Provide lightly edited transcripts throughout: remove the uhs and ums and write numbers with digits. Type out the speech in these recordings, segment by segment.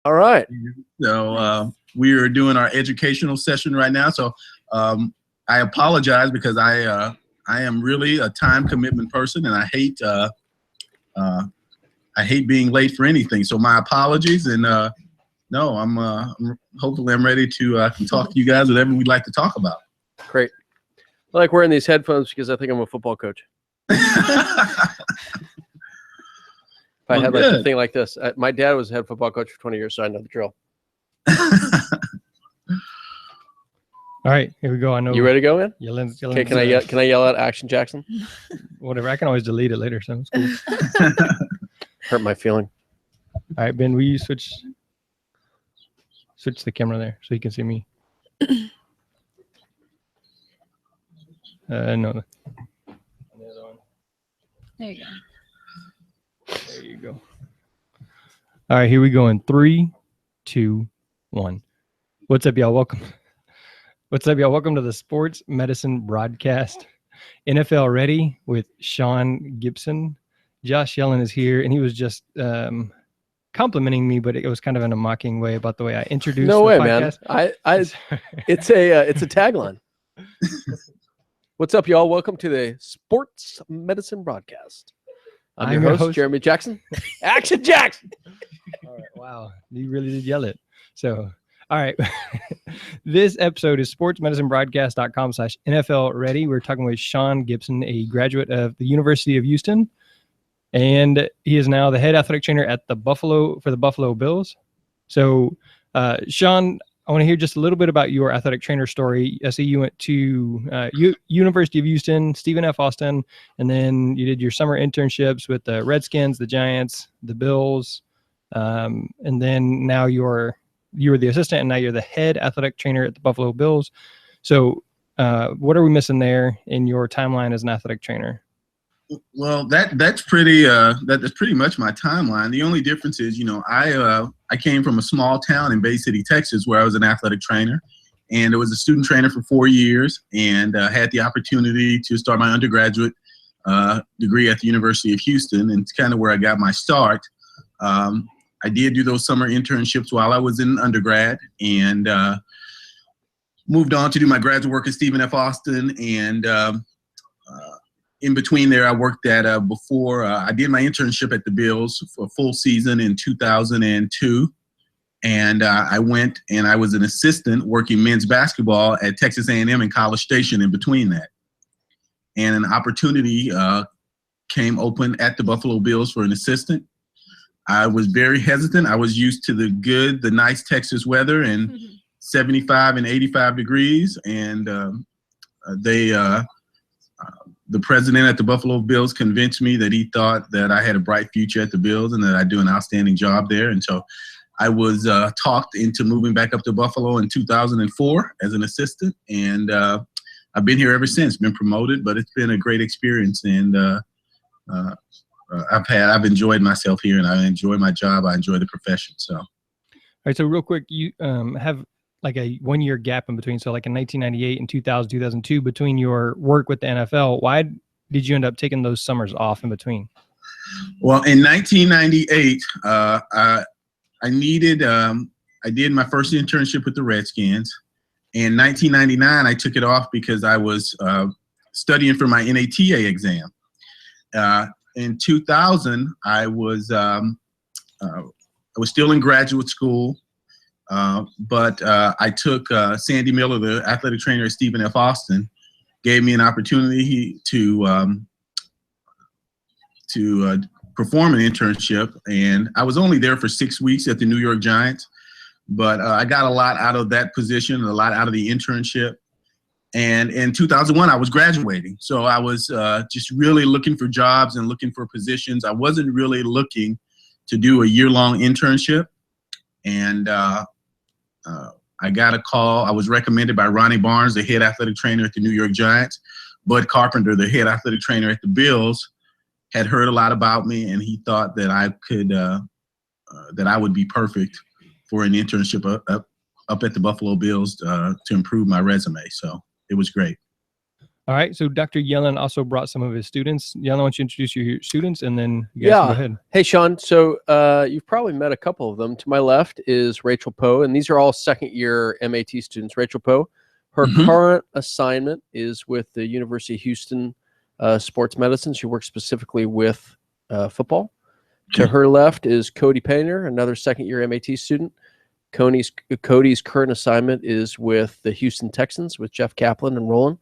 All right. So we are doing our educational session right now. So I apologize because I am really a time commitment person, and I hate being late for anything. So my apologies. And no, hopefully I'm ready to can talk to you guys whatever we'd like to talk about. Great. I like wearing these headphones because I think I'm a football coach. If I had like a thing like this, my dad was a head football coach for 20 years, so I know the drill. All right, here we go. I know. You ready to go, man? Yelling, okay, can I yell out Action Jackson? Whatever. I can always delete it later, so it's cool. Hurt my feeling. All right, Ben, will you switch the camera there so you can see me? No. There you go. There you go. All right, here we go in 3, 2, 1. What's up, y'all? Welcome. What's up, y'all? Welcome to the Sports Medicine Broadcast. NFL Ready with Shone Gipson. Josh Yellen is here, and he was just complimenting me, but it was kind of in a mocking way about the way I introduced the podcast. Man. It's a tagline. What's up, y'all? Welcome to the Sports Medicine Broadcast. I'm your host, Jeremy Jackson. Action Jackson! All right, wow, you really did yell it. So, all right. This episode is sportsmedicinebroadcast.com/NFL Ready. We're talking with Shone Gipson, a graduate of the University of Houston. And he is now the head athletic trainer at the Buffalo Bills. So, Shone, I want to hear just a little bit about your athletic trainer story. I see you went to University of Houston, Stephen F. Austin, and then you did your summer internships with the Redskins, the Giants, the Bills, and then now you were the assistant, and now you're the head athletic trainer at the Buffalo Bills. So, what are we missing there in your timeline as an athletic trainer? Well, that's pretty much my timeline. The only difference is, I came from a small town in Bay City, Texas, where I was an athletic trainer, and I was a student trainer for 4 years, and had the opportunity to start my undergraduate degree at the University of Houston, and it's kind of where I got my start. I did do those summer internships while I was in undergrad, and moved on to do my graduate work at Stephen F. Austin, and in between there, I worked at I did my internship at the Bills for a full season in 2002. And I went and I was an assistant working men's basketball at Texas A&M in College Station in between that. And an opportunity came open at the Buffalo Bills for an assistant. I was very hesitant. I was used to the nice Texas weather and 75 and 85 degrees. And the president at the Buffalo Bills convinced me that he thought that I had a bright future at the Bills and that I'd do an outstanding job there. And so I was talked into moving back up to Buffalo in 2004 as an assistant. And I've been here ever since, been promoted, but it's been a great experience. And I've enjoyed myself here, and I enjoy my job. I enjoy the profession. So. All right. So real quick, you have like a 1 year gap in between. So like in 1998 and 2002 between your work with the NFL. Why did you end up taking those summers off in between? Well, in 1998, I did my first internship with the Redskins. In 1999, I took it off because I was studying for my NATA exam. In 2000, I was still in graduate school. But I took Sandy Miller, the athletic trainer at Stephen F. Austin, gave me an opportunity to perform an internship. And I was only there for 6 weeks at the New York Giants, but I got a lot out of that position, a lot out of the internship. And in 2001, I was graduating. So I was just really looking for jobs and looking for positions. I wasn't really looking to do a year-long internship. And I got a call. I was recommended by Ronnie Barnes, the head athletic trainer at the New York Giants. Bud Carpenter, the head athletic trainer at the Bills, had heard a lot about me, and he thought that I would be perfect for an internship up at the Buffalo Bills to improve my resume. So it was great. All right. So Dr. Yellen also brought some of his students. Yellen, why don't you introduce your students, and then you guys can go ahead. Hey, Sean. So you've probably met a couple of them. To my left is Rachel Poe, and these are all second-year MAT students. Rachel Poe, her current assignment is with the University of Houston Sports Medicine. She works specifically with football. To her left is Cody Painter, another second-year MAT student. Cody's current assignment is with the Houston Texans with Jeff Kaplan and Roland.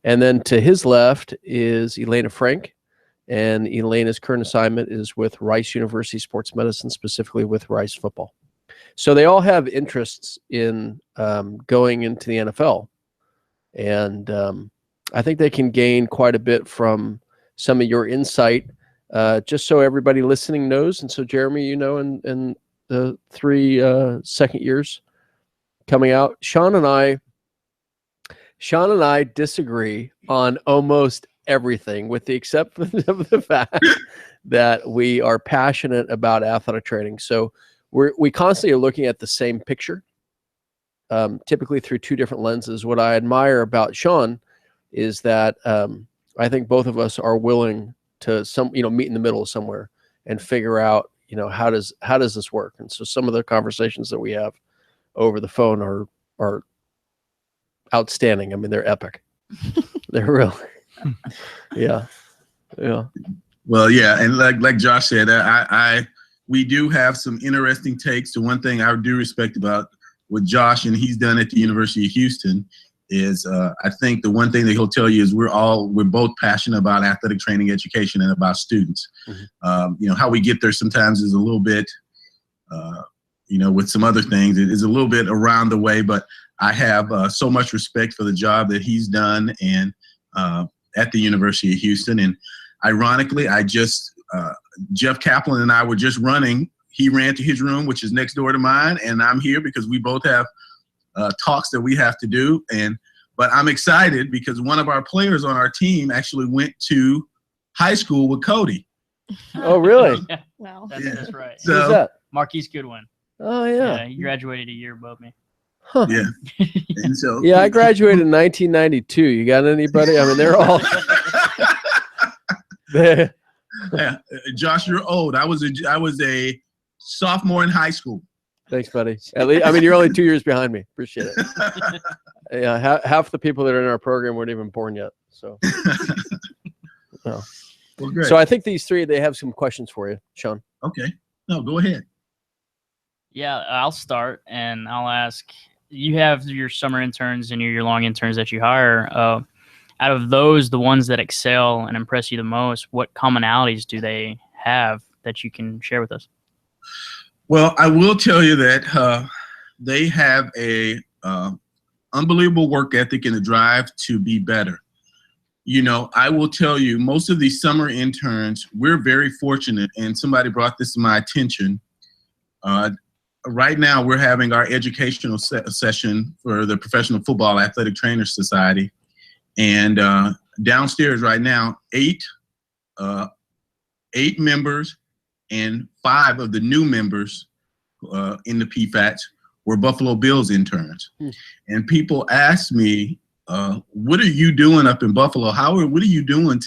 And then to his left is Elena Frank, and Elena's current assignment is with Rice University Sports Medicine, specifically with Rice football. So they all have interests in going into the NFL, and I think they can gain quite a bit from some of your insight, just so everybody listening knows. And so Jeremy, and the 3 second years coming out, Sean and I disagree on almost everything, with the exception of the fact that we are passionate about athletic training. So we constantly are looking at the same picture, typically through 2 different lenses. What I admire about Sean is that I think both of us are willing to meet in the middle somewhere and figure out, how does this work? And so some of the conversations that we have over the phone are outstanding. I mean, they're epic. They're really, yeah. Well, yeah, and like Josh said, we do have some interesting takes. The one thing I do respect about what Josh and he's done at the University of Houston is, I think the one thing that he'll tell you is we're both passionate about athletic training education and about students. How we get there sometimes is a little bit, with some other things, it is a little bit around the way, but I have so much respect for the job that he's done and at the University of Houston. And ironically, Jeff Kaplan and I were just running. He ran to his room, which is next door to mine, and I'm here because we both have talks that we have to do. But I'm excited because one of our players on our team actually went to high school with Cody. Oh, really? Yeah. Wow. That's right. So, Who's that? Marquise Goodwin. Oh, yeah. He graduated a year above me. Huh. Yeah. And so, Yeah, I graduated in 1992. You got anybody? I mean, they're all. Yeah. Josh, you're old. I was a sophomore in high school. Thanks, buddy. At least, I mean, you're only 2 years behind me. Appreciate it. Yeah, half the people that are in our program weren't even born yet. So, Well, great. So I think these 3, they have some questions for you, Sean. Okay. No, go ahead. Yeah, I'll start and I'll ask. You have your summer interns and your year-long interns that you hire. Out of those, the ones that excel and impress you the most, what commonalities do they have that you can share with us? Well, I will tell you that they have a unbelievable work ethic and a drive to be better. I will tell you, most of these summer interns, we're very fortunate, and somebody brought this to my attention. Right now, we're having our educational session for the Professional Football Athletic Trainers Society. And downstairs right now, 8 members and 5 of the new members in the PFATs were Buffalo Bills interns. And people ask me, what are you doing up in Buffalo? What are you doing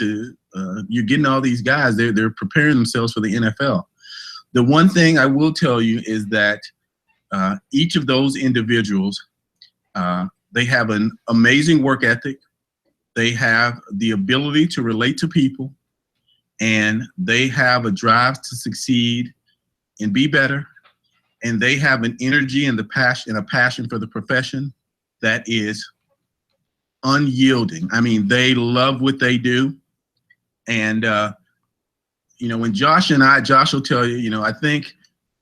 you're getting all these guys, they're preparing themselves for the NFL. The one thing I will tell you is that each of those individuals, they have an amazing work ethic. They have the ability to relate to people, and they have a drive to succeed and be better. And they have an energy and a passion for the profession that is unyielding. I mean, they love what they do. And, when Josh will tell you, I think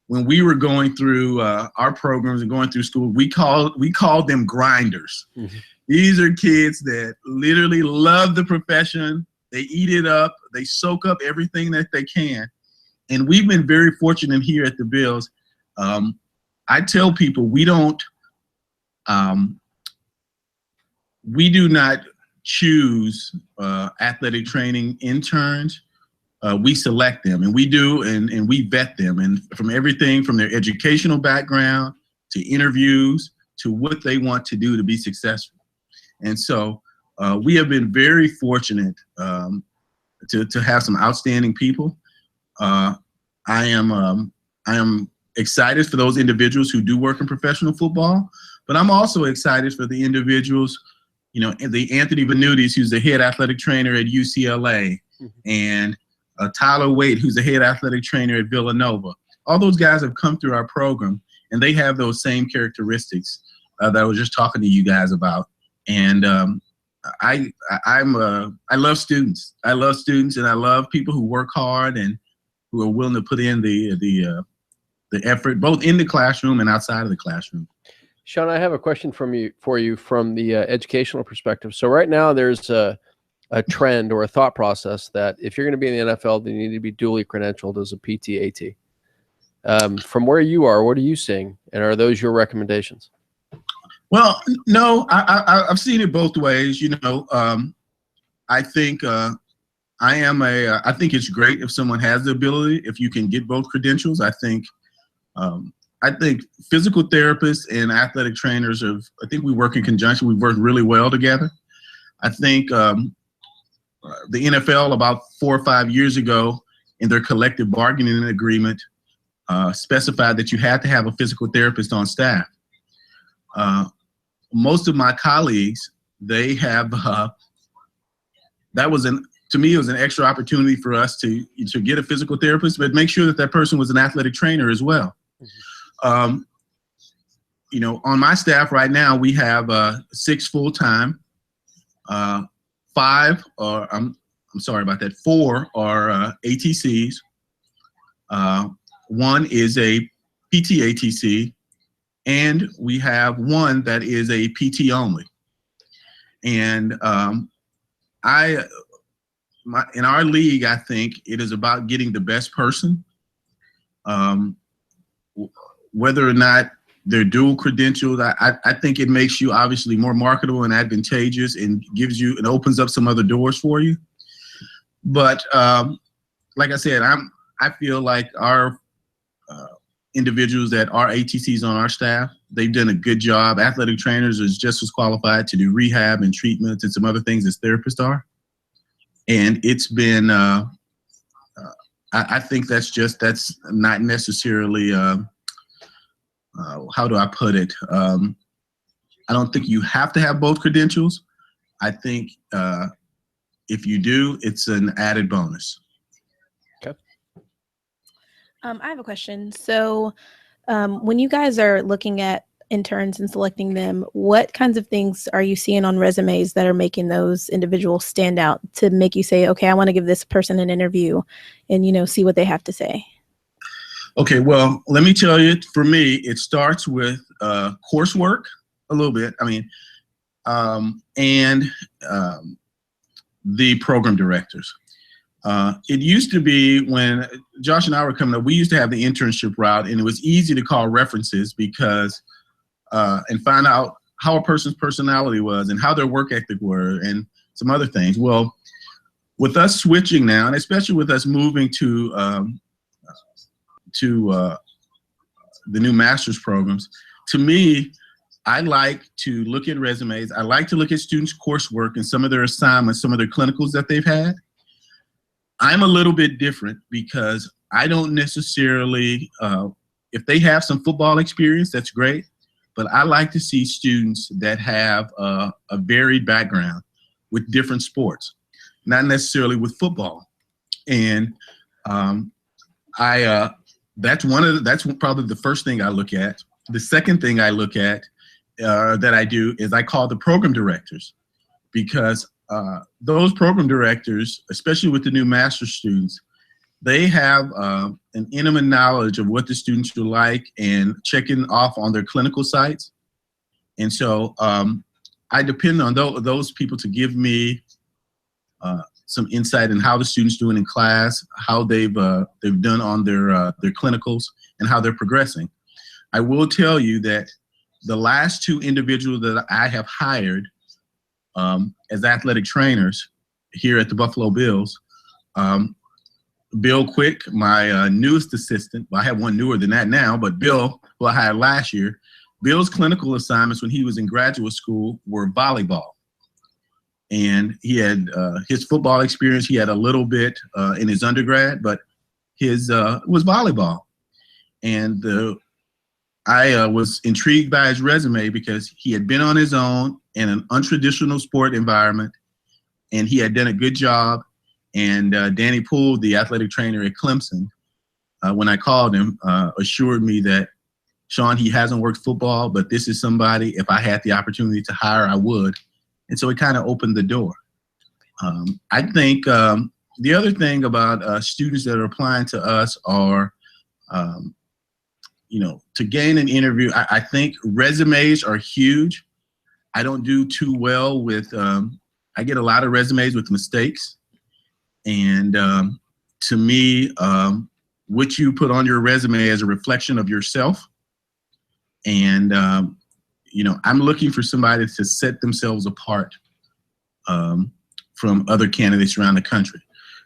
when we were going through our programs and going through school, we called them grinders. Mm-hmm. These are kids that literally love the profession. They eat it up. They soak up everything that they can. And we've been very fortunate here at the Bills. I tell people we do not choose athletic training interns. We select them, and we vet them, and from everything from their educational background to interviews to what they want to do to be successful. And so we have been very fortunate to have some outstanding people. I am excited for those individuals who do work in professional football, but I'm also excited for the individuals, the Anthony Benudis, who's the head athletic trainer at UCLA, and Tyler Waite, who's the head athletic trainer at Villanova. All those guys have come through our program, and they have those same characteristics that I was just talking to you guys about. And I love students. I love students, and I love people who work hard and who are willing to put in the effort, both in the classroom and outside of the classroom. Shone, I have a question for you from the educational perspective. So right now there's a trend or a thought process that if you're going to be in the NFL, then you need to be duly credentialed as a PT, AT. From where you are, what are you seeing? And are those your recommendations? Well, no, I've seen it both ways. I think I think it's great if someone has the ability, if you can get both credentials. I think physical therapists and athletic trainers I think we work in conjunction. We've worked really well together. I think the NFL about 4 or 5 years ago in their collective bargaining agreement specified that you had to have a physical therapist on staff. Most of my colleagues, they have, to me, it was an extra opportunity for us to get a physical therapist, but make sure that person was an athletic trainer as well. On my staff right now, we have 6 full-time, 4 are ATCs. 1 is a PT ATC, and we have 1 that is a PT only. And in our league, I think it is about getting the best person. Whether or not they're dual credentialed, I think it makes you obviously more marketable and advantageous, and opens up some other doors for you. But like I said, I feel like our individuals that are ATCs on our staff, they've done a good job. Athletic trainers is just as qualified to do rehab and treatments and some other things as therapists are. And it's been, I think that's not necessarily, how do I put it? I don't think you have to have both credentials. I think if you do, it's an added bonus. Okay. I have a question. So when you guys are looking at interns and selecting them, what kinds of things are you seeing on resumes that are making those individuals stand out to make you say, okay, I want to give this person an interview and, see what they have to say? Okay, well, let me tell you, for me, it starts with coursework a little bit. And the program directors. It used to be when Josh and I were coming up, we used to have the internship route, and it was easy to call references because and find out how a person's personality was and how their work ethic were and some other things. Well, with us switching now, and especially with us moving to the new master's programs, to me, I like to look at resumes. I like to look at students' coursework and some of their assignments, some of their clinicals that they've had. I'm a little bit different because I don't necessarily, if they have some football experience, that's great. But I like to see students that have a varied background with different sports, not necessarily with football. And that's probably the first thing I look at. The second thing I look at that I do is I call the program directors, because those program directors, especially with the new master's students, they have an intimate knowledge of what the students are like and checking off on their clinical sites. And so I depend on those people to give me some insight in how the students doing in class, how they've done on their clinicals, and how they're progressing. I will tell you that the last 2 individuals that I have hired as athletic trainers here at the Buffalo Bills, Bill Quick, my newest assistant, well, I have one newer than that now, but Bill, who I hired last year, Bill's clinical assignments when he was in graduate school were volleyball. and he had his football experience. He had a little bit in his undergrad, but his was volleyball. And I was intrigued by his resume because he had been on his own in an untraditional sport environment, and he had done a good job. And Danny Poole, the athletic trainer at Clemson, when I called him, assured me that, Shone, he hasn't worked football, but this is somebody, if I had the opportunity to hire, I would. And so it kind of opened the door. I think the other thing about students that are applying to us are, you know, to gain an interview, I think resumes are huge. I don't do too well with, I get a lot of resumes with mistakes. And to me, what you put on your resume is a reflection of yourself. And, you know, I'm looking for somebody to set themselves apart from other candidates around the country.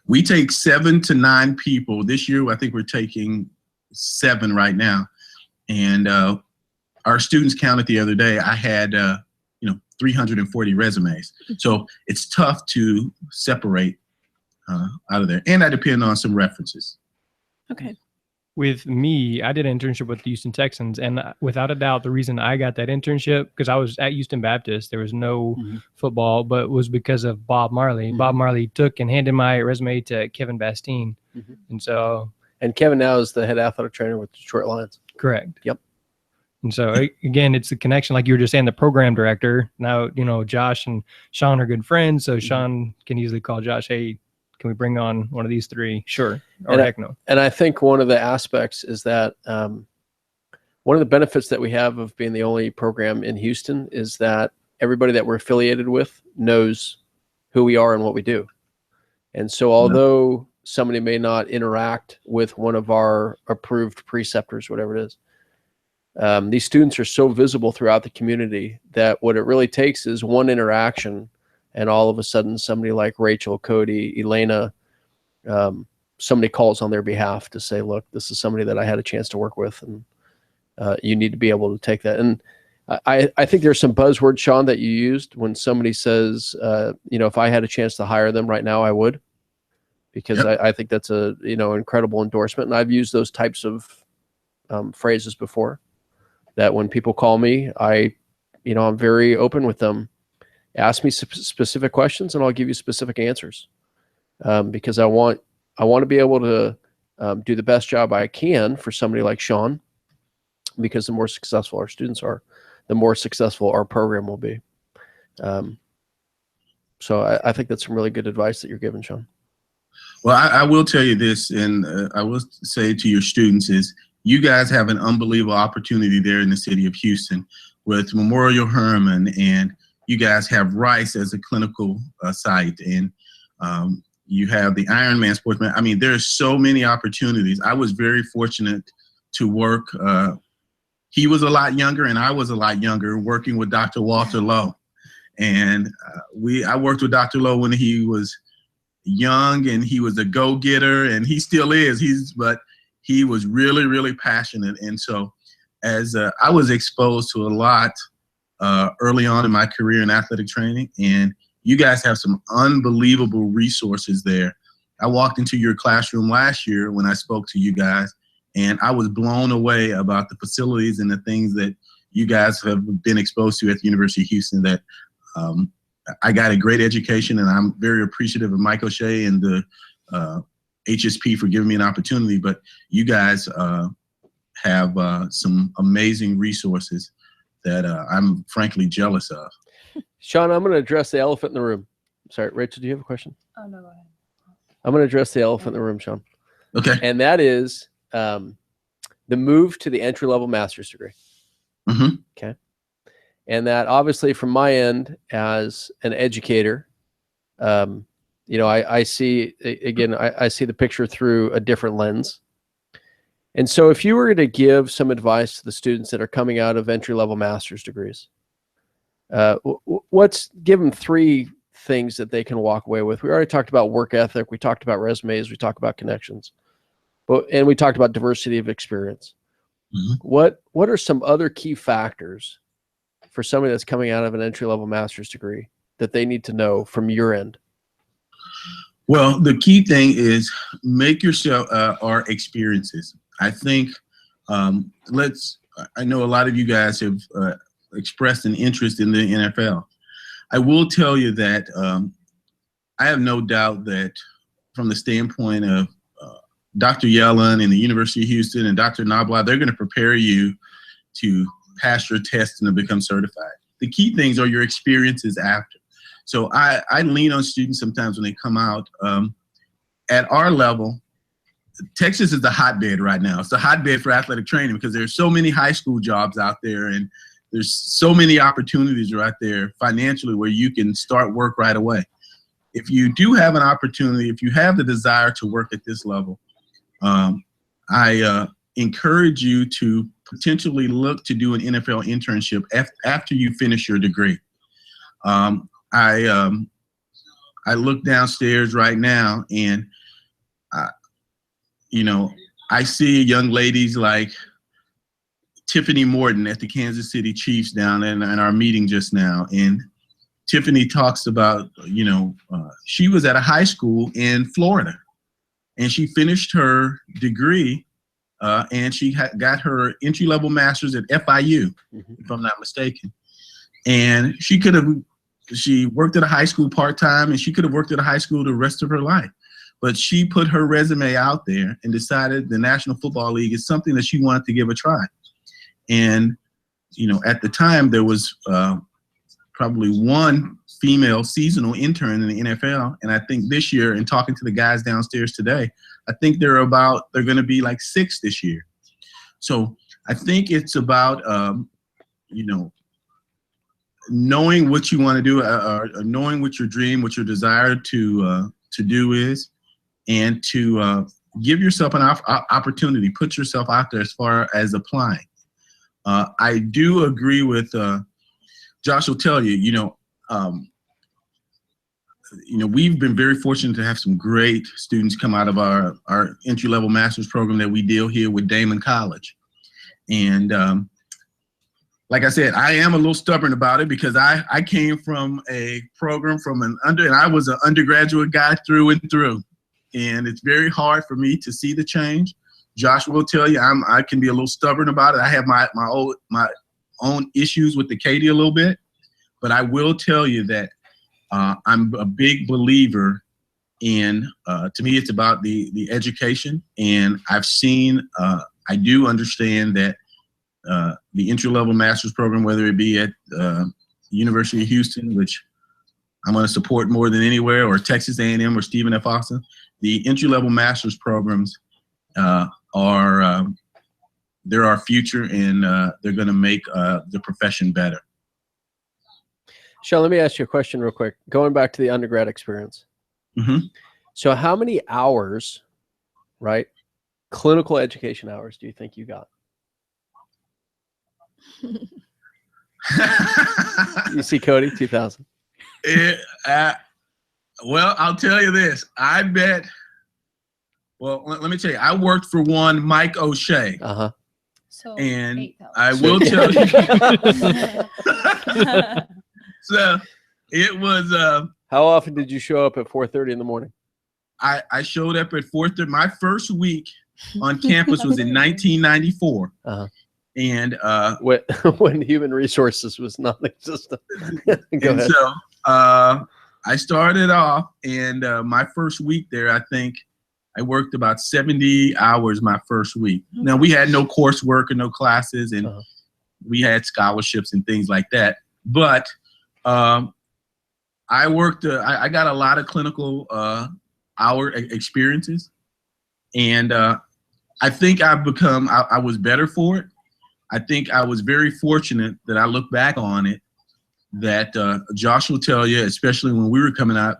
We take 7 to 9 people. This year, I think we're taking 7 right now. And our students counted the other day. I had, you know, 340 resumes. So it's tough to separate out of there. And I depend on some references. Okay. With me, I did an internship with the Houston Texans, and without a doubt, the reason I got that internship, because I was at Houston Baptist, there was no football, but it was because of Bob Marley. Bob Marley took and handed my resume to Kevin Bastine. And so, and Kevin now is the head athletic trainer with the Detroit Lions. Correct. Yep. And so again, it's the connection, like you were just saying, the program director. Now, you know, Josh and Shone are good friends, so Shone can easily call Josh, hey, can we bring on one of these 3? Sure. Or heck no. And I think one of the aspects is that one of the benefits that we have of being the only program in Houston is that everybody that we're affiliated with knows who we are and what we do. And so although somebody may not interact with one of our approved preceptors, whatever it is, these students are so visible throughout the community that what it really takes is one interaction, and all of a sudden somebody like Rachel, Cody, Elena, somebody calls on their behalf to say, look, this is somebody that I had a chance to work with, and you need to be able to take that. And I think there's some buzzwords, Shone, that you used when somebody says, you know, if I had a chance to hire them right now, I would, because I think that's a, you know, incredible endorsement. And I've used those types of phrases before, that when people call me, you know, I'm very open with them. Ask me specific questions and I'll give you specific answers, because I want to be able to do the best job I can for somebody like Shone, because the more successful our students are, the more successful our program will be. So I think that's some really good advice that you're giving, Shone. Well, I will tell you this, and I will say to your students is, you guys have an unbelievable opportunity there in the city of Houston with Memorial Hermann, and you guys have Rice as a clinical site, and you have the Ironman Sportsman. I mean, there's so many opportunities. I was very fortunate to work. He was a lot younger and I was a lot younger, working with Dr. Walter Lowe. And I worked with Dr. Lowe when he was young, and he was a go-getter, and he still is. But he was really, really passionate. And so as I was exposed to a lot early on in my career in athletic training, and you guys have some unbelievable resources there. I walked into your classroom last year when I spoke to you guys, and I was blown away about the facilities and the things that you guys have been exposed to at the University of Houston, that I got a great education, and I'm very appreciative of Mike O'Shea and the HSP for giving me an opportunity. But you guys have some amazing resources that I'm frankly jealous of. Shone, I'm going to address the elephant in the room. Sorry, Rachel, do you have a question? Oh, no, go ahead. I'm going to address the elephant in the room, Shone. Okay. And that is the move to the entry-level master's degree. Okay. And that obviously from my end as an educator, you know, I see, again, I see the picture through a different lens. And so if you were to give some advice to the students that are coming out of entry-level master's degrees, give them 3 things that they can walk away with. We already talked about work ethic. We talked about resumes. We talked about connections, and we talked about diversity of experience. What are some other key factors for somebody that's coming out of an entry-level master's degree that they need to know from your end? Well, the key thing is make yourself our experiences. I think I know a lot of you guys have expressed an interest in the NFL. I will tell you that I have no doubt that from the standpoint of Dr. Yellen and the University of Houston and Dr. Nabla, they're going to prepare you to pass your test and to become certified. The key things are your experiences after. So I lean on students sometimes when they come out. At our level, Texas is the hotbed right now. It's the hotbed for athletic training because there's so many high school jobs out there, and there's so many opportunities right there financially where you can start work right away. If you do have an opportunity, if you have the desire to work at this level, I encourage you to potentially look to do an NFL internship after you finish your degree. I look downstairs right now, and I see young ladies like Tiffany Morton at the Kansas City Chiefs down in our meeting just now, and Tiffany talks about she was at a high school in Florida, and she finished her degree, and she got her entry-level master's at FIU, if I'm not mistaken. And she worked at a high school part-time, and she could have worked at a high school the rest of her life. But she put her resume out there and decided the National Football League is something that she wanted to give a try. And, at the time, there was probably one female seasonal intern in the NFL. And I think this year, in talking to the guys downstairs today, I think they're going to be like 6 this year. So I think it's about, knowing what you want to do, knowing what your dream, what your desire to do is, and to give yourself an opportunity, put yourself out there as far as applying. I do agree with Josh will tell you, we've been very fortunate to have some great students come out of our entry-level master's program that we deal here with Damon College. And like I said, I am a little stubborn about it because I came from a program and I was an undergraduate guy through and through. And it's very hard for me to see the change. Josh will tell you I can be a little stubborn about it. I have my own issues with the Katie a little bit, but I will tell you that I'm a big believer in, to me, it's about the education. And I've seen, I do understand that the entry-level master's program, whether it be at University of Houston, which I'm going to support more than anywhere, or Texas A&M or Stephen F. Austin, the entry-level master's programs they're our future, and they're going to make the profession better. Shone, let me ask you a question real quick. Going back to the undergrad experience. Mm-hmm. So how many hours, right, clinical education hours do you think you got? You see Cody, 2000. Well, I'll tell you this. I bet. Well, let me tell you. I worked for one Mike O'Shea. Uh-huh. So and 8,000. I will tell you. So it was. How often did you show up at 4:30 in the morning? I showed up at 4:30. My first week on campus was in 1994. Uh-huh. And when human resources was non-existent. Go ahead. So I started off, and my first week there, I think I worked about 70 hours my first week. Now, we had no coursework and no classes, and we had scholarships and things like that. But I worked, I got a lot of clinical hour experiences, and I think I was better for it. I think I was very fortunate that I look back on it, that Josh will tell you, especially when we were coming out,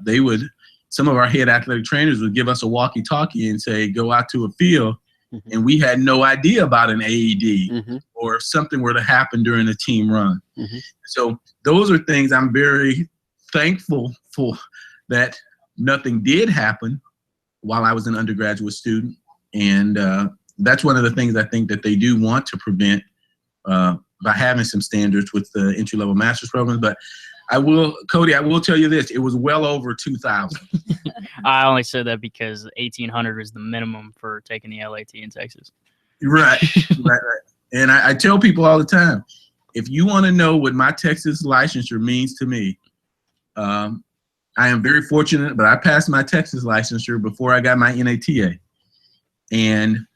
some of our head athletic trainers would give us a walkie-talkie and say, go out to a field, and we had no idea about an AED or something were to happen during a team run. So those are things I'm very thankful for, that nothing did happen while I was an undergraduate student. And that's one of the things I think that they do want to prevent by having some standards with the entry-level master's programs. But Cody, I will tell you this. It was well over 2,000. I only said that because 1,800 is the minimum for taking the LAT in Texas. Right. And I tell people all the time, if you want to know what my Texas licensure means to me, I am very fortunate, but I passed my Texas licensure before I got my NATA. And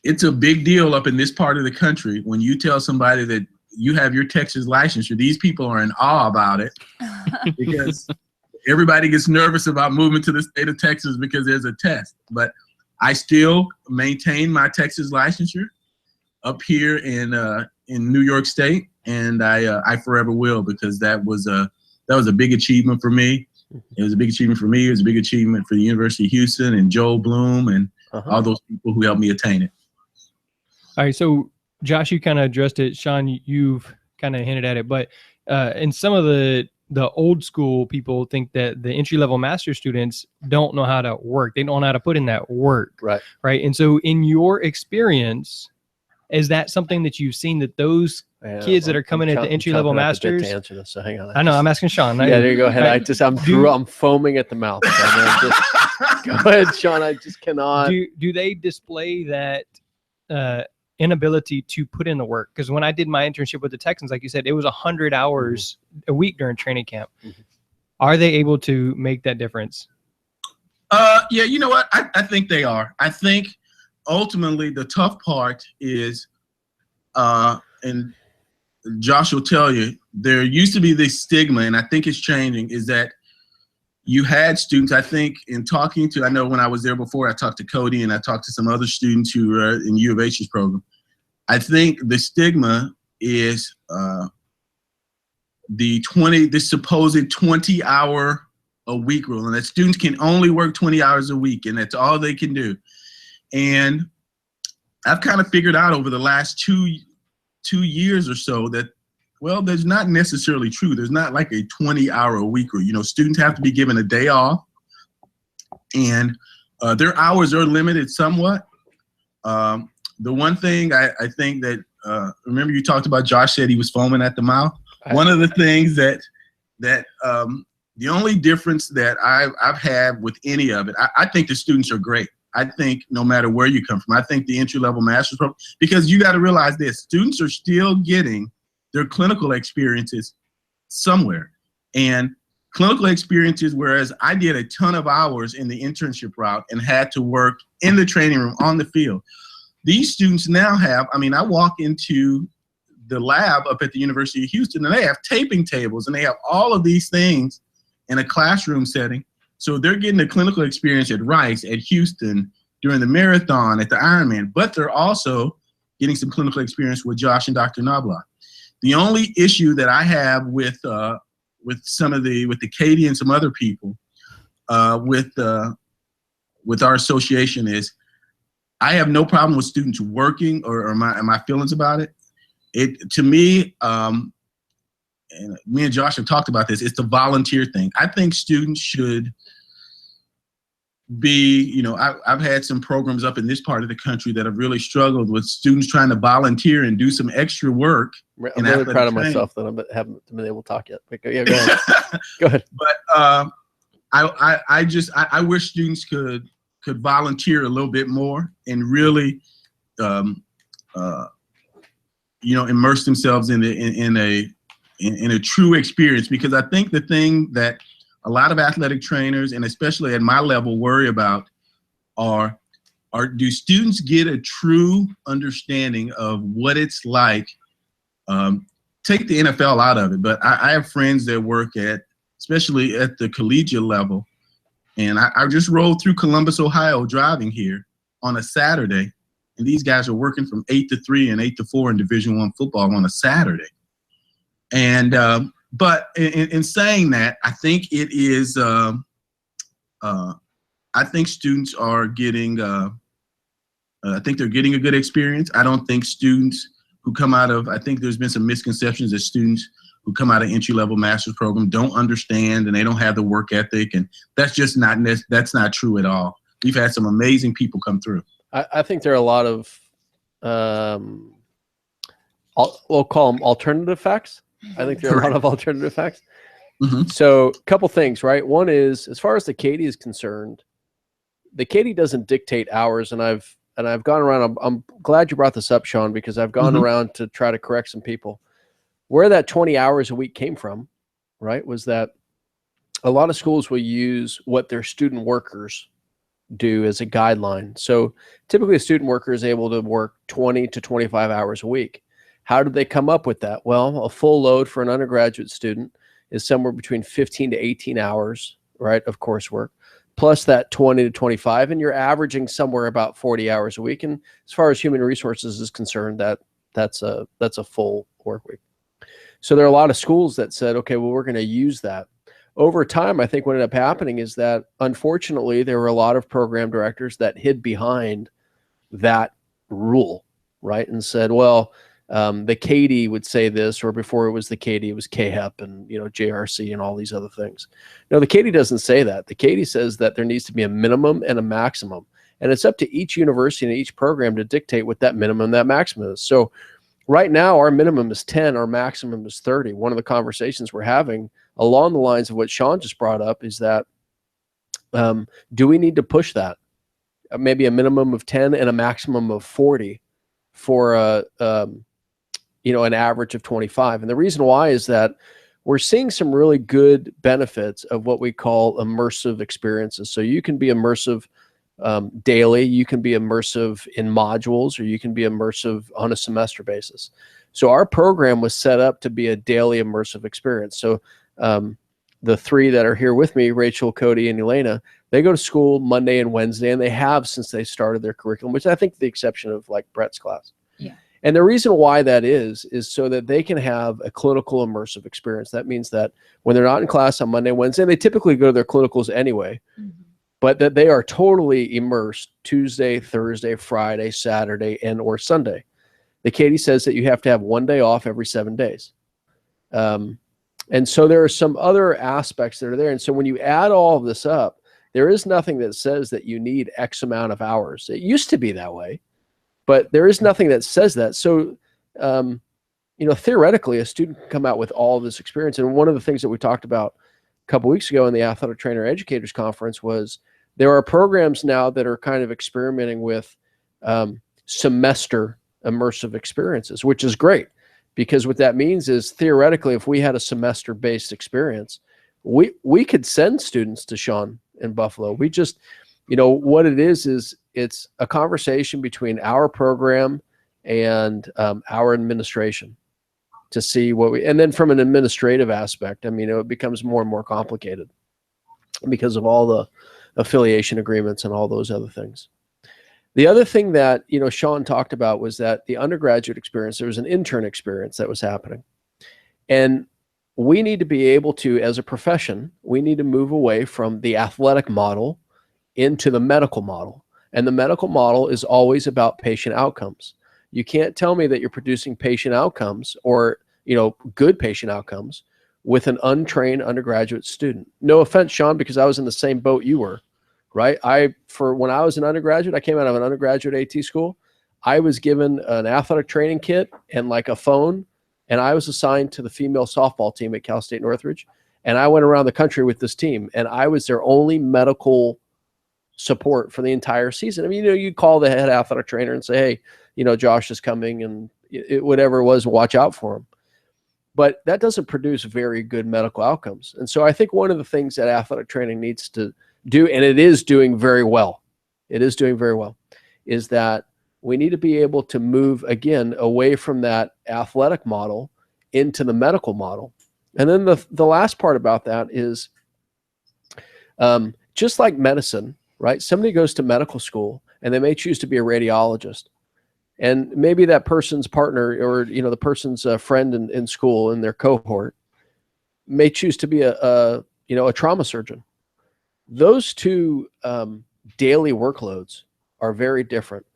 it's a big deal up in this part of the country when you tell somebody that you have your Texas licensure. These people are in awe about it because everybody gets nervous about moving to the state of Texas because there's a test. But I still maintain my Texas licensure up here in New York State, and I forever will, because that was a big achievement for me. It was a big achievement for me. It was a big achievement for the University of Houston and Joel Bloom and all those people who helped me attain it. All right, so Josh, you kind of addressed it. Shone, you've kind of hinted at it, but in some of the old school people think that the entry-level master's students don't know how to work. They don't know how to put in that work. Right. And so in your experience, is that something that you've seen, that those kids that are coming at the entry-level masters? To answer this, so hang on. I know, I'm asking Shone. Yeah, there you go ahead. I'm foaming at the mouth. Go ahead, Shone. I just cannot. Do they display that inability to put in the work? Because when I did my internship with the Texans, like you said, it was 100 hours a week during training camp. Are they able to make that difference? Yeah, you know what? I think they are. I think ultimately the tough part is, and Josh will tell you, there used to be this stigma, and I think it's changing, is that you had students, I think, in talking to, I know when I was there before, I talked to Cody and I talked to some other students who are in U of H's program. I think the stigma is the supposed 20-hour a week rule, and that students can only work 20 hours a week, and that's all they can do. And I've kind of figured out over the last two years or so that, well, that's not necessarily true. There's not like a 20-hour a week rule. You know, students have to be given a day off, and their hours are limited somewhat. The one thing I think that, remember you talked about, Josh said he was foaming at the mouth. One of the things that the only difference that I've had with any of it, I think the students are great. I think no matter where you come from, I think the entry-level master's program, because you got to realize this, students are still getting their clinical experiences somewhere. And clinical experiences, whereas I did a ton of hours in the internship route and had to work in the training room on the field. These students now have, I mean, I walk into the lab up at the University of Houston and they have taping tables and they have all of these things in a classroom setting. So they're getting a clinical experience at Rice, at Houston, during the marathon, at the Ironman, but they're also getting some clinical experience with Josh and Dr. Knobloch. The only issue that I have with Katie and some other people, with our association is, I have no problem with students working or my feelings about it. To me, and me and Josh have talked about this, it's the volunteer thing. I think students should be, you know, I've had some programs up in this part of the country that have really struggled with students trying to volunteer and do some extra work. I'm really proud of myself that I haven't been able to talk yet. Yeah, go ahead. Go ahead. But I wish students could volunteer a little bit more and really, immerse themselves in a true experience. Because I think the thing that a lot of athletic trainers, and especially at my level, worry about are do students get a true understanding of what it's like? Take the NFL out of it, but I have friends that work especially at the collegiate level, and I just rolled through Columbus, Ohio, driving here on a Saturday, and these guys are working from 8 to 3 and 8 to 4 in Division I football on a Saturday. And but in saying that, I think it is. I think students are getting. I think they're getting a good experience. I don't think students who come out of. I think there's been some misconceptions that students who come out of entry-level master's program don't understand and they don't have the work ethic, and that's just not. That's not true at all. We've had some amazing people come through. I think there are a lot of. We'll call them alternative facts. I think there are a lot of alternative facts. So a couple things, right? One is, as far as the Katie is concerned, the Katie doesn't dictate hours, and I've gone around. I'm glad you brought this up, Shone, because I've gone around to try to correct some people. Where that 20 hours a week came from, right, was that a lot of schools will use what their student workers do as a guideline. So typically a student worker is able to work 20 to 25 hours a week. How did they come up with that? Well, a full load for an undergraduate student is somewhere between 15 to 18 hours, right, of coursework, plus that 20 to 25, and you're averaging somewhere about 40 hours a week. And as far as human resources is concerned, that's a full work week. So there are a lot of schools that said, okay, well, we're going to use that. Over time, I think what ended up happening is that, unfortunately, there were a lot of program directors that hid behind that rule, right, and said, well, the Katie would say this, or before it was the Katie, it was KHEP and JRC and all these other things. No, the Katie doesn't say that. The Katie says that there needs to be a minimum and a maximum, and it's up to each university and each program to dictate what that minimum and that maximum is. So right now, our minimum is 10, our maximum is 30. One of the conversations we're having along the lines of what Shone just brought up is that, do we need to push that? Maybe a minimum of 10 and a maximum of 40 for an average of 25. And the reason why is that we're seeing some really good benefits of what we call immersive experiences. So you can be immersive daily, you can be immersive in modules, or you can be immersive on a semester basis. So our program was set up to be a daily immersive experience. So the three that are here with me, Rachel, Cody, and Elena, they go to school Monday and Wednesday, and they have since they started their curriculum, which I think the exception of like Brett's class. Yeah. And the reason why that is so that they can have a clinical immersive experience. That means that when they're not in class on Monday and Wednesday, they typically go to their clinicals anyway, but that they are totally immersed Tuesday, Thursday, Friday, Saturday, and or Sunday. The Katie says that you have to have 1 day off every 7 days. And so there are some other aspects that are there. And so when you add all of this up, there is nothing that says that you need X amount of hours. It used to be that way, but there is nothing that says that. So, theoretically, a student can come out with all of this experience. And one of the things that we talked about a couple weeks ago in the Athletic Trainer Educators Conference was there are programs now that are kind of experimenting with semester immersive experiences, which is great. Because what that means is, theoretically, if we had a semester-based experience, we could send students to Shone in Buffalo. We just, what it is it's a conversation between our program and our administration to see and then from an administrative aspect, it becomes more and more complicated because of all the affiliation agreements and all those other things. The other thing that, Shone talked about was that the undergraduate experience, there was an intern experience that was happening. And we need to be able to, as a profession, we need to move away from the athletic model into the medical model. And the medical model is always about patient outcomes. You can't tell me that you're producing patient outcomes or, good patient outcomes with an untrained undergraduate student. No offense, Shone, because I was in the same boat you were. Right. When I was an undergraduate, I came out of an undergraduate AT school. I was given an athletic training kit and like a phone, and I was assigned to the female softball team at Cal State Northridge. And I went around the country with this team, and I was their only medical support for the entire season. You call the head athletic trainer and say, hey, Josh is coming, and whatever it was, watch out for him. But that doesn't produce very good medical outcomes. And so I think one of the things that athletic training needs to do, and it is doing very well, is that we need to be able to move again away from that athletic model into the medical model. And then the last part about that is just like medicine, right? Somebody goes to medical school and they may choose to be a radiologist. And maybe that person's partner or, the person's friend in school in their cohort may choose to be a trauma surgeon. Those two daily workloads are very different.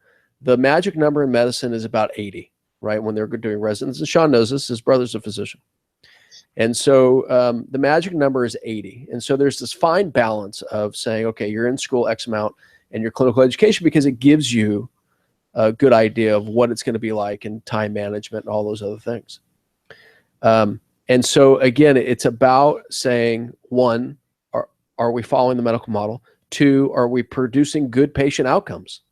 The magic number in medicine is about 80, right? When they're doing residence. And Shone knows this, his brother's a physician. And so the magic number is 80. And so there's this fine balance of saying, okay, you're in school X amount and your clinical education, because it gives you a good idea of what it's going to be like and time management and all those other things. And so again, it's about saying, one, are we following the medical model? Two, are we producing good patient outcomes?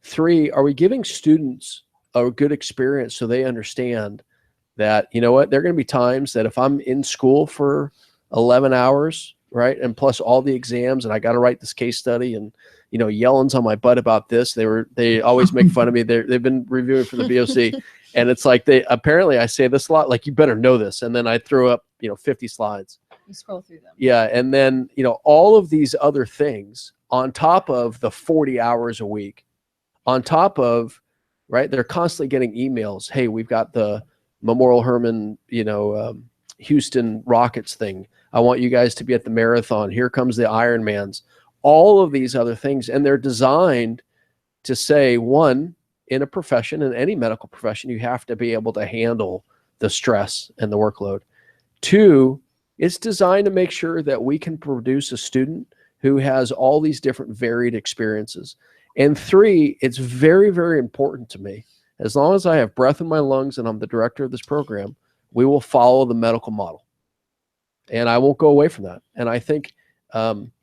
Three, are we giving students a good experience so they understand that, you know what, there are going to be times that if I'm in school for 11 hours, right, and plus all the exams, and I got to write this case study, and Yellen's on my butt about this. They always make fun of me. They've been reviewing for the BOC, and it's like apparently I say this a lot, like, you better know this, and then I throw up 50 slides. You scroll through them. Yeah, and then all of these other things on top of the 40 hours a week, on top of, right, they're constantly getting emails. Hey, we've got the Memorial Hermann, Houston Rockets thing. I want you guys to be at the marathon. Here comes the Ironmans. All of these other things, and they're designed to say, one, in a profession, in any medical profession, you have to be able to handle the stress and the workload. Two, it's designed to make sure that we can produce a student who has all these different varied experiences. And three, it's very, very important to me, as long as I have breath in my lungs and I'm the director of this program, we will follow the medical model. And I won't go away from that. And I think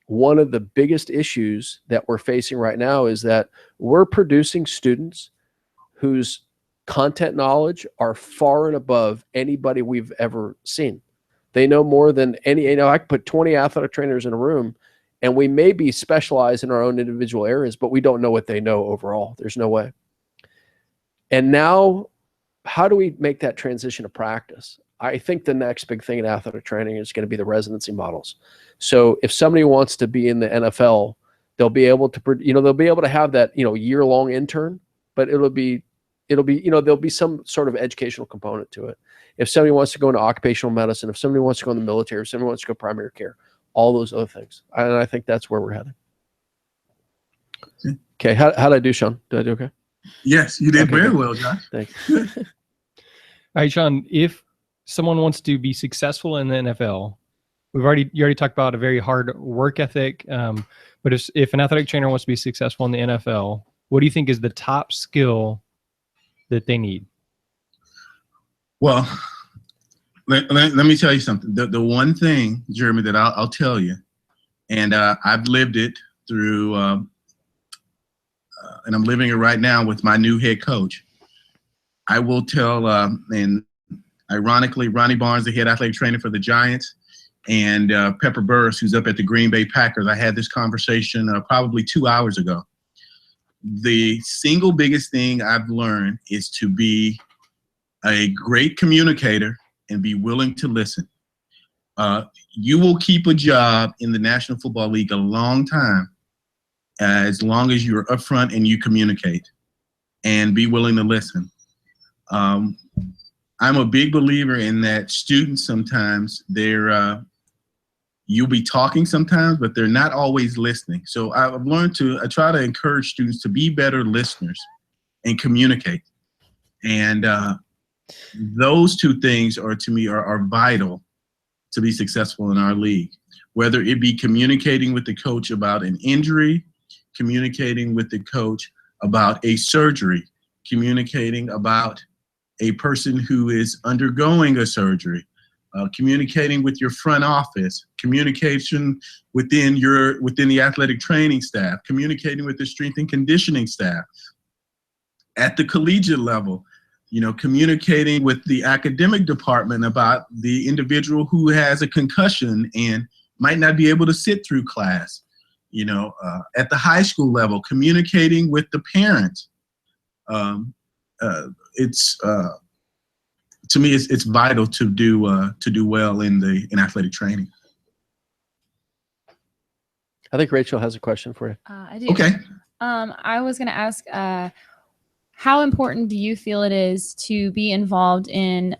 one of the biggest issues that we're facing right now is that we're producing students whose content knowledge are far and above anybody we've ever seen. They know more than any, I could put 20 athletic trainers in a room, and we may be specialized in our own individual areas, but we don't know what they know overall. There's no way. And now, how do we make that transition to practice? I think the next big thing in athletic training is going to be the residency models. So if somebody wants to be in the NFL, they'll be able to, they'll be able to have that, year-long intern, but there'll be some sort of educational component to it. If somebody wants to go into occupational medicine, if somebody wants to go in the military, if somebody wants to go primary care, all those other things. And I think that's where we're heading. Okay. How did I do, Sean? Did I do okay? Yes, you did very well, Josh. Thanks. All right, Sean, if someone wants to be successful in the NFL, you already talked about a very hard work ethic. But if an athletic trainer wants to be successful in the NFL, what do you think is the top skill that they need? Well, let me tell you something. The one thing, Jeremy, that I'll tell you, and I've lived it through, and I'm living it right now with my new head coach. I will tell, and ironically, Ronnie Barnes, the head athletic trainer for the Giants, and Pepper Burris, who's up at the Green Bay Packers. I had this conversation probably 2 hours ago. The single biggest thing I've learned is to be a great communicator and be willing to listen. You will keep a job in the National Football League a long time as long as you're upfront and you communicate and be willing to listen. I'm a big believer in that students sometimes, you'll be talking sometimes, but they're not always listening. So I've learned I try to encourage students to be better listeners and communicate. And those two things to me are vital to be successful in our league, whether it be communicating with the coach about an injury, communicating with the coach about a surgery, communicating about a person who is undergoing a surgery, communicating with your front office, communication within the athletic training staff, communicating with the strength and conditioning staff. At the collegiate level, communicating with the academic department about the individual who has a concussion and might not be able to sit through class. At the high school level, communicating with the parents. To me, it's vital to do well in athletic training. I think Rachel has a question for you. I do. Okay. I was going to ask, how important do you feel it is to be involved in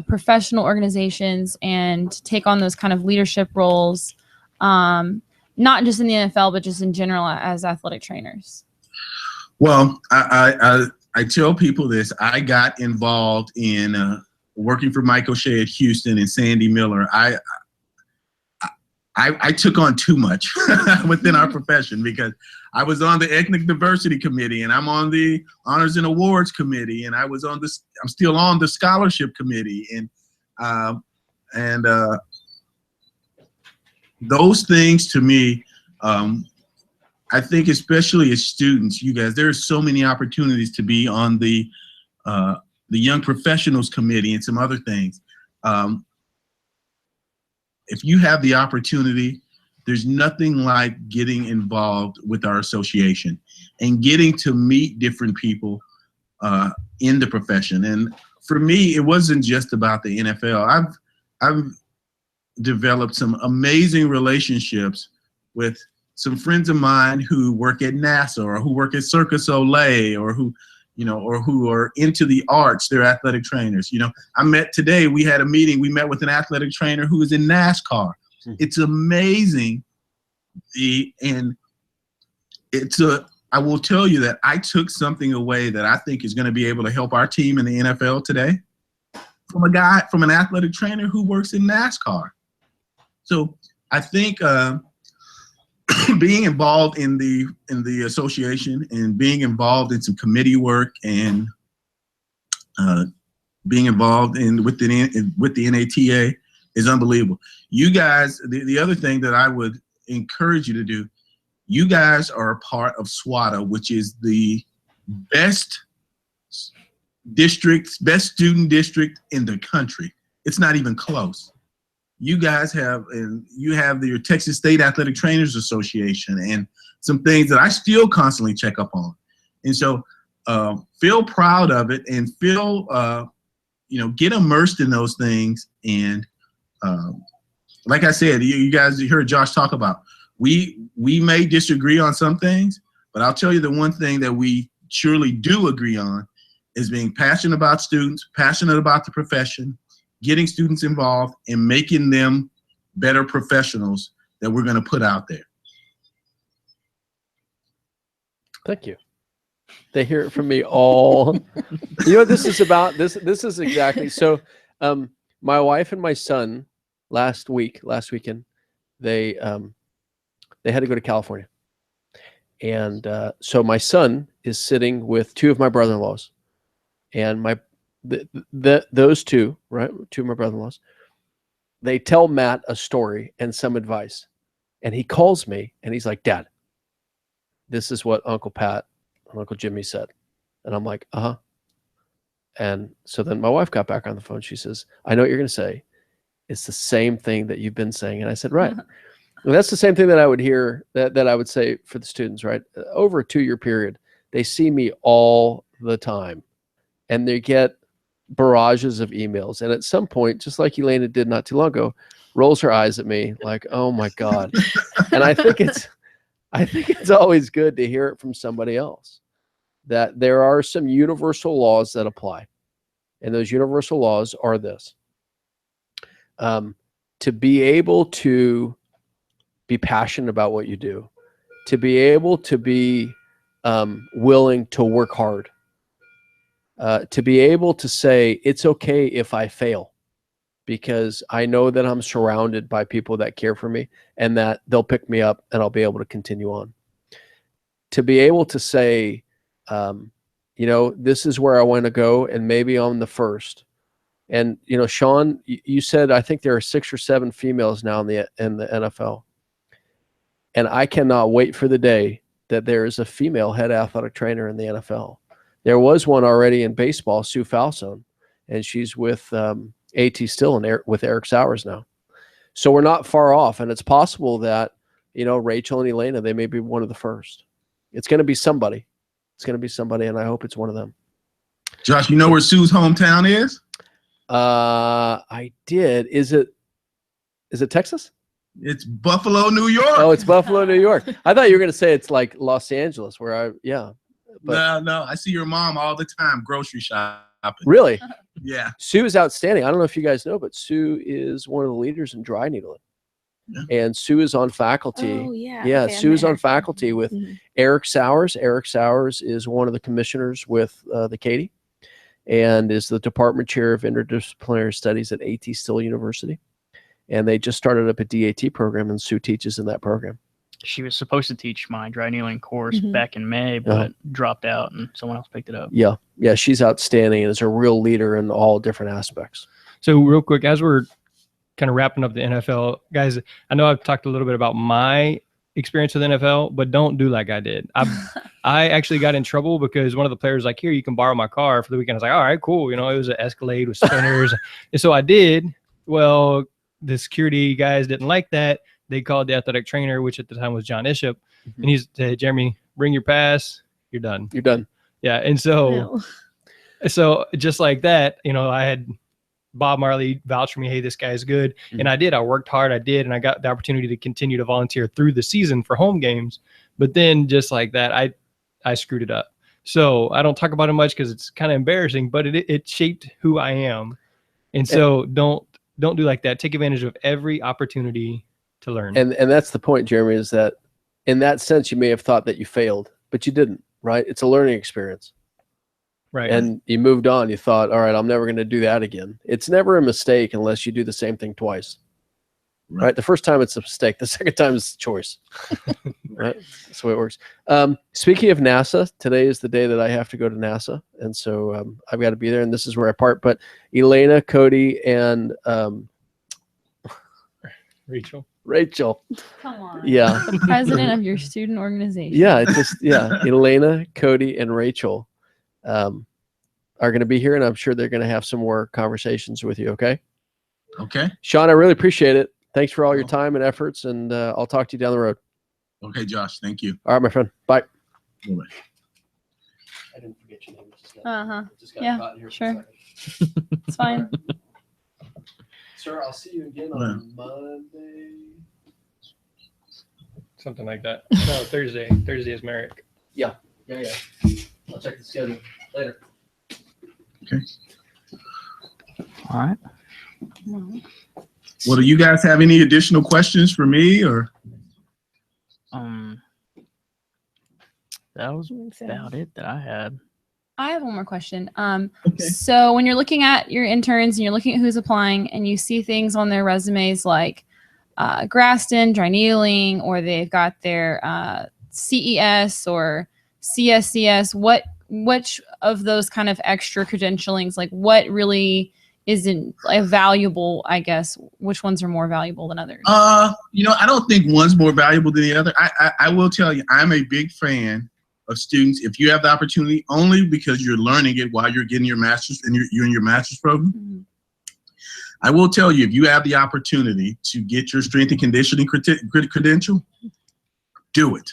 professional organizations and take on those kind of leadership roles, not just in the NFL, but just in general as athletic trainers? Well, I tell people this. I got involved in working for Mike O'Shea at Houston and Sandy Miller. I took on too much within our profession because I was on the ethnic diversity committee and I'm on the honors and awards committee and I'm still on the scholarship committee. And And those things to me, I think especially as students, you guys, there are so many opportunities to be on the Young Professionals Committee and some other things. If you have the opportunity, there's nothing like getting involved with our association and getting to meet different people in the profession. And for me, it wasn't just about the NFL. I've developed some amazing relationships with some friends of mine who work at NASA or who work at Circus Olay or who, or who are into the arts. They're athletic trainers. We had a meeting. We met with an athletic trainer who is in NASCAR. It's amazing. I will tell you that I took something away that I think is going to be able to help our team in the NFL today from an athletic trainer who works in NASCAR. So I think being involved in the association and being involved in some committee work and being involved with the NATA is unbelievable. You guys, the other thing that I would encourage you to do, you guys are a part of SWATA, which is the best student district in the country. It's not even close. You guys have your Texas State Athletic Trainers Association and some things that I still constantly check up on. And so feel proud of it and feel, get immersed in those things. And like I said, you guys heard Josh talk about, we may disagree on some things, but I'll tell you the one thing that we surely do agree on is being passionate about students, passionate about the profession, getting students involved, and making them better professionals that we're going to put out there. Thank you. They hear it from me all. You know what this is about? This is exactly. So my wife and my son last weekend, they had to go to California. And so my son is sitting with two of my brother-in-laws, and those two, right? Two of my brother-in-laws, they tell Matt a story and some advice. And he calls me and he's like, "Dad, this is what Uncle Pat and Uncle Jimmy said." And I'm like, "Uh-huh." And so then my wife got back on the phone. She says, "I know what you're going to say. It's the same thing that you've been saying." And I said, "Right." And that's the same thing that I would hear, that I would say for the students, right? Over a 2-year period, they see me all the time and they get barrages of emails. And at some point, just like Elena did not too long ago, rolls her eyes at me like, "Oh my God." And I think it's always good to hear it from somebody else, that there are some universal laws that apply. And those universal laws are this: to be able to be passionate about what you do, to be able to be willing to work hard, to be able to say, "It's okay if I fail, because I know that I'm surrounded by people that care for me and that they'll pick me up and I'll be able to continue on." To be able to say, this is where I want to go, and maybe I'm the first. And, Shone, you said, I think there are 6 or 7 females now in the NFL. And I cannot wait for the day that there is a female head athletic trainer in the NFL. There was one already in baseball, Sue Falsone, and she's with AT still with Eric Sowers now. So we're not far off, and it's possible that, Rachel and Elena, they may be one of the first. It's going to be somebody. It's going to be somebody, and I hope it's one of them. Josh, you know where Sue's hometown is? I did. Is it Texas? It's Buffalo, New York. Oh, it's Buffalo, New York. I thought you were going to say it's like Los Angeles, But no, I see your mom all the time grocery shopping. Really? Yeah. Sue is outstanding. I don't know if you guys know, but Sue is one of the leaders in dry needling. Yeah. And Sue is on faculty. Oh, yeah. Yeah, Okay, Sue is on faculty with Eric Sowers. Eric Sowers is one of the commissioners with the Katie and is the department chair of interdisciplinary studies at AT Still University. And they just started up a DAT program, and Sue teaches in that program. She was supposed to teach my dry needling course back in May, but dropped out and someone else picked it up. Yeah. Yeah. She's outstanding and is a real leader in all different aspects. So real quick, as we're kind of wrapping up the NFL, guys, I know I've talked a little bit about my experience with NFL, but don't do like I did. I actually got in trouble because one of the players was like, here, you can borrow my car for the weekend. I was like, all right, cool. You know, it was an Escalade with spinners. And so I did. Well, the security guys didn't like that. They called the athletic trainer, which at the time was John Ishop. And he said, hey, Jeremy, bring your pass. You're done. You're done. Yeah. And so just like that, you know, I had Bob Marley vouch for me, hey, this guy is good. And I did. I worked hard. I did. And I got the opportunity to continue to volunteer through the season for home games. But then just like that, I screwed it up. So I don't talk about it much because it's kind of embarrassing, but it shaped who I am. And so don't do like that. Take advantage of every opportunity to learn. And that's the point, Jeremy, is that in that sense, you may have thought that you failed, but you didn't, right? It's a learning experience. Right. And you moved on. You thought, all right, I'm never going to do that again. It's never a mistake unless you do the same thing twice. Right? The first time it's a mistake. The second time it's a choice. Right? That's the way it works. Speaking of NASA, today is the day that I have to go to NASA. And so I've got to be there. And this is where I part. But Elena, Cody, and Rachel. Come on. Yeah. The president of your student organization. Yeah. Elena, Cody, and Rachel are going to be here, and I'm sure they're going to have some more conversations with you. Okay. Okay. Sean, I really appreciate it. Thanks for all your time and efforts, and I'll talk to you down the road. Okay, Josh. Thank you. All right, my friend. Bye. Bye. I didn't forget your name. Yeah. Sure. It's fine. Sir, I'll see you again on Monday. Something like that. No, Thursday. Thursday is Merrick. Yeah. I'll check the schedule later. Okay. All right. Well, do you guys have any additional questions for me, or? That was about it that I had. I have one more question. So when you're looking at your interns and you're looking at who's applying and you see things on their resumes like Graston, dry needling, or they've got their CES or CSCS, which of those kind of extra credentialings, like what really isn't valuable, I guess, which ones are more valuable than others? I don't think one's more valuable than the other. I will tell you, I'm a big fan of students, if you have the opportunity, only because you're learning it while you're getting your master's and you're in your master's program. Mm-hmm. I will tell you, if you have the opportunity to get your strength and conditioning credential, do it.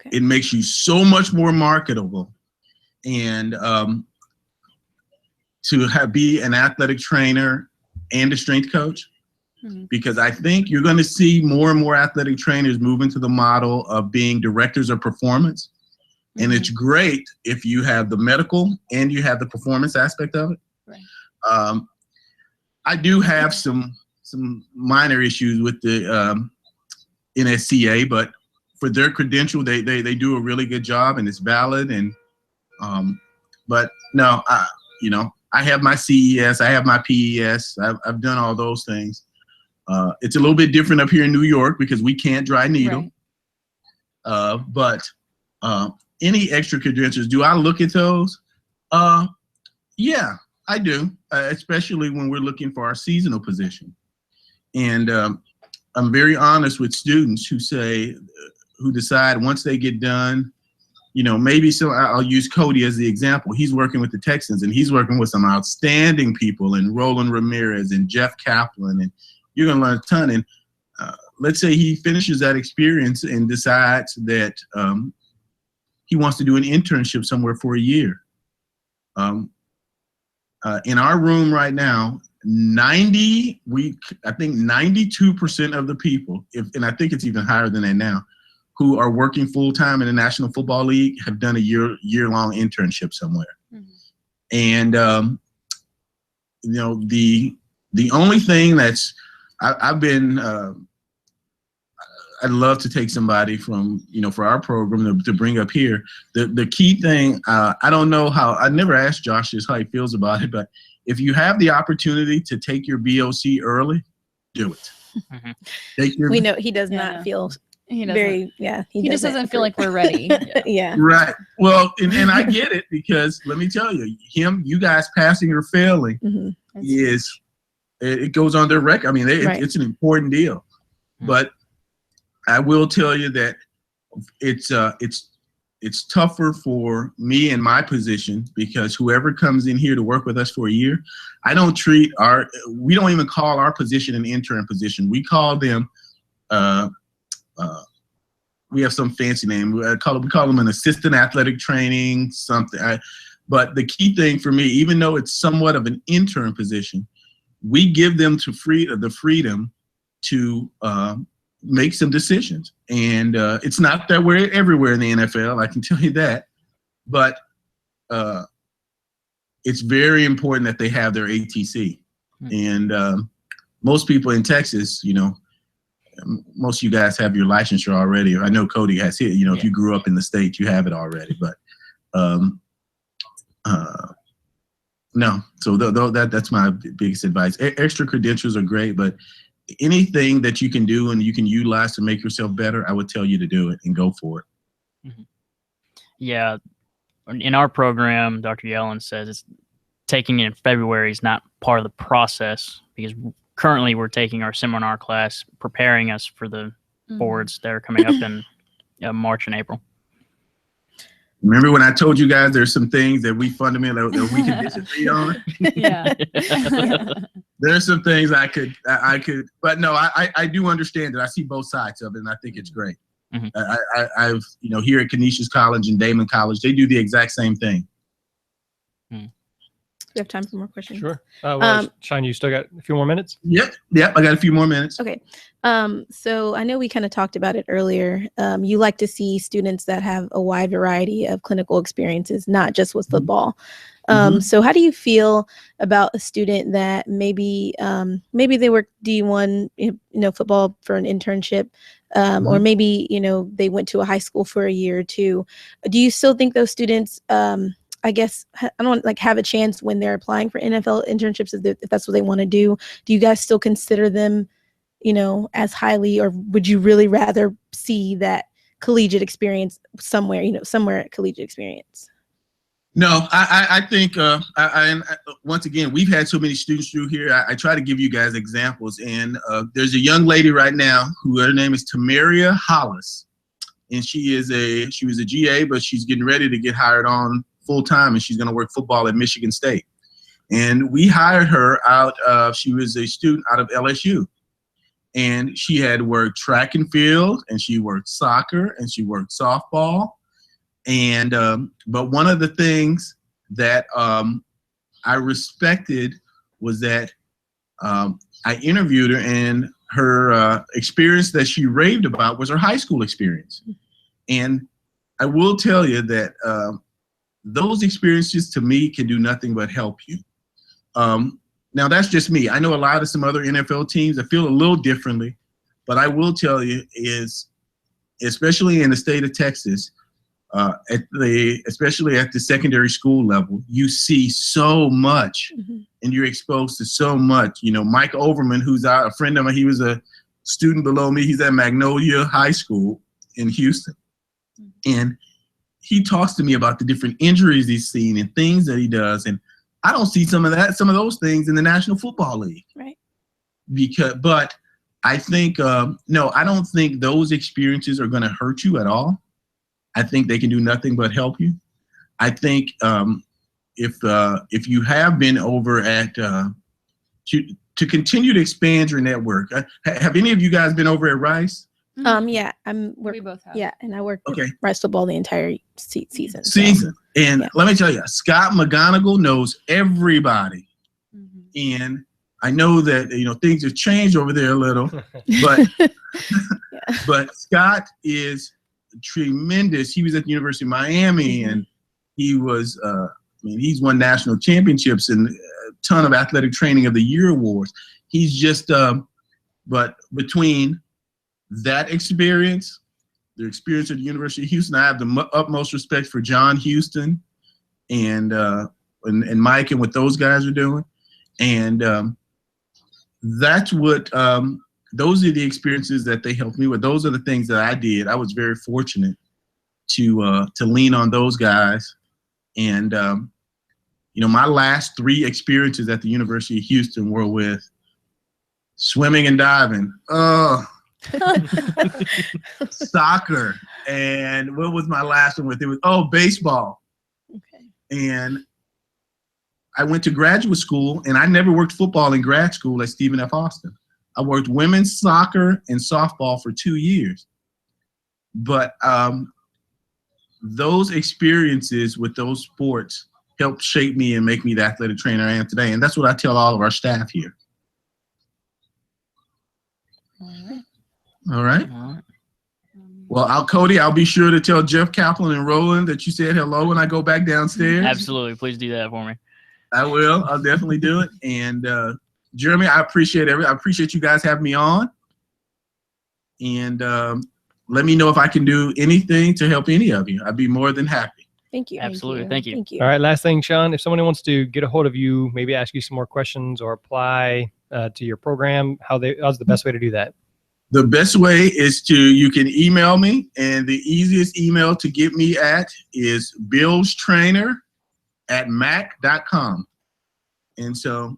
Okay. It makes you so much more marketable. And to be an athletic trainer and a strength coach, because I think you're going to see more and more athletic trainers move into the model of being directors of performance. And it's great if you have the medical and you have the performance aspect of it. Right. I do have some minor issues with the NSCA, but for their credential, they do a really good job and it's valid. And but no, I have my CES, I have my PES, I've done all those things. It's a little bit different up here in New York because we can't dry needle. Right. But any extra credentials, do I look at those? Yeah, I do, especially when we're looking for our seasonal position. And I'm very honest with students who decide once they get done, maybe I'll use Cody as the example. He's working with the Texans and he's working with some outstanding people, and Roland Ramirez and Jeff Kaplan, and you're going to learn a ton. And let's say he finishes that experience and decides that he wants to do an internship somewhere for a year. In our room right now, I think 92% of the people, and I think it's even higher than that now, who are working full-time in the National Football League have done a year-long internship somewhere. Mm-hmm. And, the only thing that's, I'd love to take somebody from, for our program to bring up here. The key thing, I don't know I never asked Josh this, how he feels about it, but if you have the opportunity to take your BOC early, do it. Mm-hmm. We know he does not feel he just doesn't feel like we're ready. Yeah. Right. Well, and I get it, because let me tell you, you guys passing or failing is it goes on their record. I mean, Right. it's an important deal. But I will tell you that it's tougher for me in my position, because whoever comes in here to work with us for a year, we don't even call our position an intern position. We call them, we have some fancy name. We call them an assistant athletic training something. But the key thing for me, even though it's somewhat of an intern position, we give them the freedom to make some decisions. And it's not that we're everywhere in the NFL, I can tell you that. But it's very important that they have their ATC. And most people in Texas, most of you guys have your licensure already. I know Cody has it. If you grew up in the state, you have it already. But no. So that's my biggest advice. Extra credentials are great, but anything that you can do and you can utilize to make yourself better, I would tell you to do it and go for it. Yeah. In our program, Dr. Yellen says it's taking it in February is not part of the process, because currently we're taking our seminar class, preparing us for the boards that are coming up in March and April. Remember when I told you guys there's some things that we fundamentally that we can disagree on? Yeah. There's some things I could, but no, I do understand it. I see both sides of it, and I think it's great. I've here at Canisius College and Damon College, they do the exact same thing. We have time for more questions. Sure. Shine, you still got a few more minutes? Yep. I got a few more minutes. Okay. So I know we kind of talked about it earlier. You like to see students that have a wide variety of clinical experiences, not just with football. So how do you feel about a student that maybe they work D1, football for an internship, or maybe, they went to a high school for a year or two. Do you still think those students, I guess, I don't have a chance when they're applying for NFL internships, if that's what they want to do? Do you guys still consider them, as highly, or would you really rather see that collegiate experience somewhere at collegiate experience? No, I think, once again, we've had so many students through here. I try to give you guys examples. And there's a young lady right now who her name is Tamaria Hollis. And she was a GA, but she's getting ready to get hired on full time, and she's going to work football at Michigan State. And we hired her she was a student out of LSU. And she had worked track and field, and she worked soccer, and she worked softball. And but one of the things that I respected was that I interviewed her, and her experience that she raved about was her high school experience. And I will tell you that those experiences to me can do nothing but help you. Now that's just me. I know a lot of some other NFL teams that feel a little differently, but I will tell you is, especially in the state of Texas, especially at the secondary school level, you see so much, and you're exposed to so much. Mike Overman, who's a friend of mine, he was a student below me. He's at Magnolia High School in Houston, and he talks to me about the different injuries he's seen and things that he does, and I don't see some of those things in the National Football League. Right. But I think no, I don't think those experiences are going to hurt you at all. I think they can do nothing but help you. I think if you have been over at to continue to expand your network. Have any of you guys been over at Rice? Yeah, we both have. Yeah, and I worked with Rice football the entire season. And let me tell you, Scott McGonigal knows everybody. And I know that things have changed over there a little, but but Scott is tremendous. He was at the University of Miami, and he was he's won national championships and a ton of athletic training of the year awards. He's just but between that experience, the experience at the University of Houston, I have the utmost respect for John Houston and Mike and what those guys are doing. And that's what those are the experiences that they helped me with. Those are the things that I did. I was very fortunate to lean on those guys. And my last 3 experiences at the University of Houston were with Swimming and diving. Soccer. And what was my last one with it? Baseball. Okay. And I went to graduate school, and I never worked football in grad school at Stephen F. Austin. I worked women's soccer and softball for 2 years. But those experiences with those sports helped shape me and make me the athletic trainer I am today. And that's what I tell all of our staff here. All right. Well, Cody, I'll be sure to tell Jeff Kaplan and Roland that you said hello when I go back downstairs. Absolutely. Please do that for me. I will. I'll definitely do it. And Jeremy, I appreciate you guys having me on. And let me know if I can do anything to help any of you. I'd be more than happy. Thank you. Absolutely. Thank you. Thank you. All right. Last thing, Sean, if someone wants to get a hold of you, maybe ask you some more questions or apply to your program, how's the best way to do that? The best way is you can email me, and the easiest email to get me at is billstrainer@mac.com. And so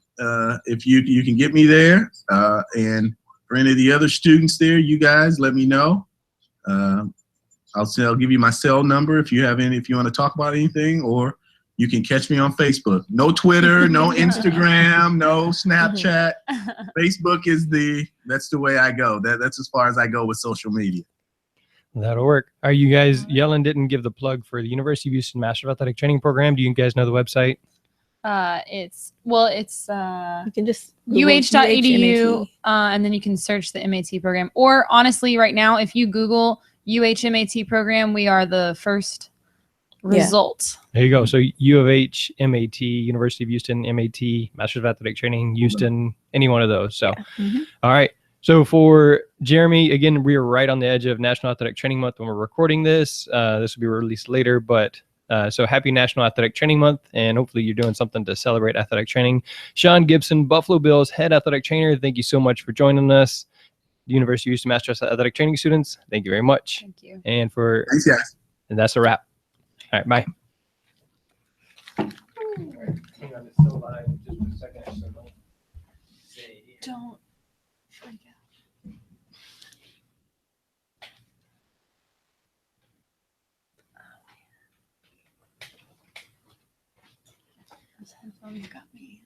if you can get me there, and for any of the other students there, you guys let me know. I'll give you my cell number if you want to talk about anything, or you can catch me on Facebook. No Twitter, no Instagram, no Snapchat. Facebook that's the way I go. That's as far as I go with social media. That'll work. Are you guys, Yellen didn't give the plug for the University of Houston Master of Athletic Training Program. Do you guys know the website? It's You can just uh.edu, and then you can search the MAT program. Or honestly, right now, if you Google UHMAT program, we are the first result. There you go. So U of H, MAT, University of Houston, MAT, Master of Athletic Training, Houston, any one of those. So, all right. So for Jeremy, again, we are right on the edge of National Athletic Training Month when we're recording this. This will be released later, but so happy National Athletic Training Month, and hopefully you're doing something to celebrate athletic training. Shone Gipson, Buffalo Bills head athletic trainer, thank you so much for joining us. The University of Houston Master of Athletic Training students, thank you very much. Thank you. And Thanks, guys. And that's a wrap. All right, bye. Don't. Those headphones got me.